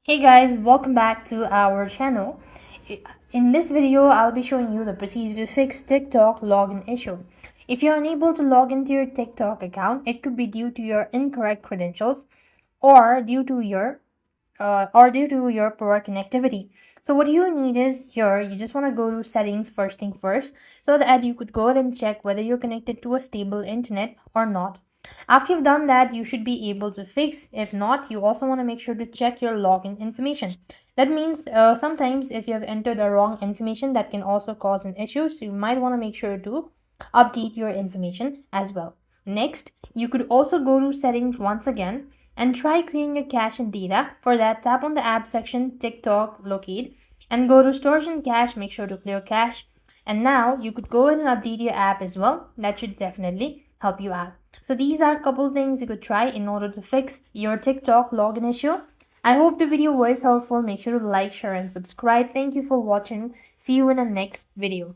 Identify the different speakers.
Speaker 1: Hey guys, welcome back to our channel. In this video, I'll be showing you the procedure to fix TikTok login issue. If you're unable to log into your TikTok account, it could be due to your incorrect credentials or due to your poor connectivity. So what you need is you just want to go to settings first thing first so that you could go ahead and check whether you're connected to a stable internet or not. After you've done that, you should be able to fix. If not, you also want to make sure to check your login information. That means sometimes if you have entered the wrong information, that can also cause an issue. So you might want to make sure to update your information as well. Next, you could also go to settings once again and try clearing your cache and data. For that, tap on the app section, TikTok, locate, and go to storage and cache. Make sure to clear cache. And now you could go ahead and update your app as well. That should definitely help you out. So these are a couple things you could try in order to fix your TikTok login issue. I hope the video was helpful. Make sure to like, share, and subscribe. Thank you for watching. See you in the next video.